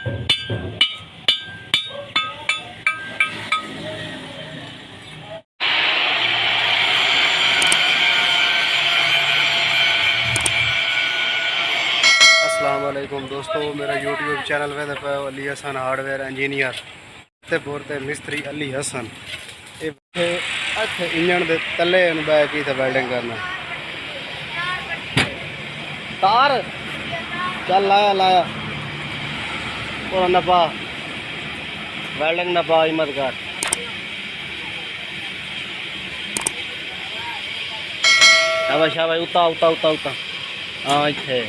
अस्सलामुअलैकुम दोस्तों, मेरा यूट्यूब चैनल पे अली हसन हार्डवेयर इंजीनियर ते बोलते मिस्त्री अली हसन। इंजन दे तले बैठ की वेल्डिंग करना तार चल लाया और नपा वेल्डिंग नपा हिम्मत कर शाबाश उता हाँ इतने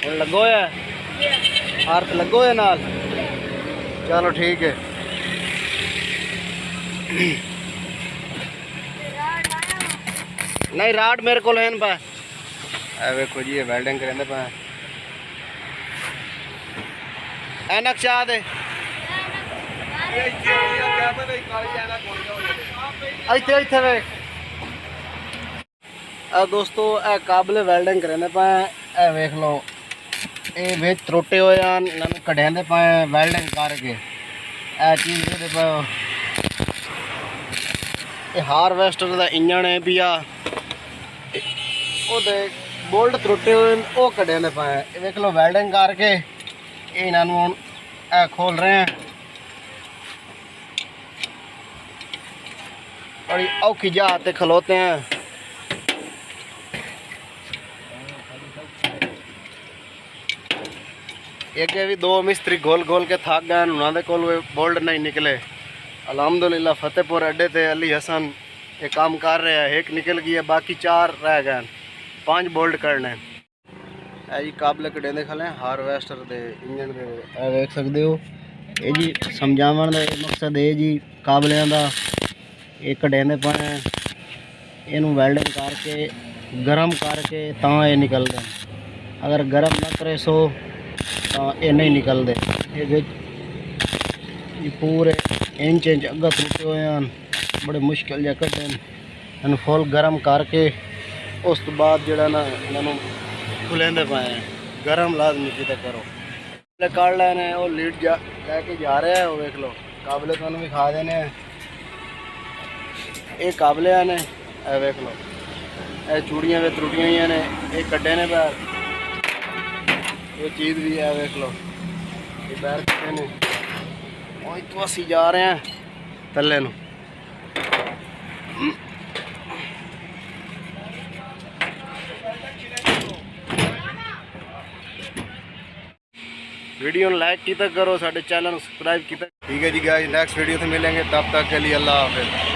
और लगो है अर्थ लगो है नाल। चलो ठीक है। नहीं राड मेरे को लेन पा वेखो जी, ये वेल्डिंग करेंगे पा ऐनक चाह दे इतने वेख दोस्तों ए काबले वेल्डिंग करेंगे पा वेख लो ये बिच त्रुटे हुए हैं कढ़िया पाए वेल्डिंग करके ए चीज़ हारवेस्टर का इंजन है भी बोल्ट त्रुटे हुए वो कढ़िया पाए देख लो वेल्डिंग करके इन्होंने खोल रहे हैं। बड़ी औखी जहाते खलोते हैं। एक भी दो मिस्त्री गोल के थक गए, उन्होंने को बोल्ट नहीं निकले। अल्हम्दुलिल्लाह फतेहपुर अड्डे ते अली हसन ये काम कर रहे हैं। एक निकल गई है, बाकी 4 रह गए, 5 बोल्ट करने है जी। काबले कढ़े खले हारवेस्टर दे इंजन दे देख सकते हो। ये जी समझावन का मकसद है जी काबलियां का ये कढ़े पाए इनू वेल्डिंग करके गर्म करके ता ये निकलते हैं। अगर गर्म ना करे सो ये नहीं निकलते। ये पूरे इंच अग्गा टूटे हुए हैं, बड़े मुश्किल जहाँ कटे फुल गर्म करके उस तो बाद जरा ना इन्होंने खुलेंदे पाए गर्म लाजमी किते करो काट लेने। वो लीड लैके जा रहे हैं, वो देख लो काबले तो भी खा देने। ये काबले ने वेख लो ये चूड़ियाँ भी त्रुटियाँ हुई ने, ये कड्डे ने पैर, ये चीज़ भी है देख लो ये पैर कटे ने। वही तो असी जा रहे हैं थले नू। वीडियो लाइक किया करो, साढ़े चैनल सब्सक्राइब किया। ठीक है जी गाइस, नेक्स्ट वीडियो से मिलेंगे, तब तक के लिए अल्लाह हाफिज़।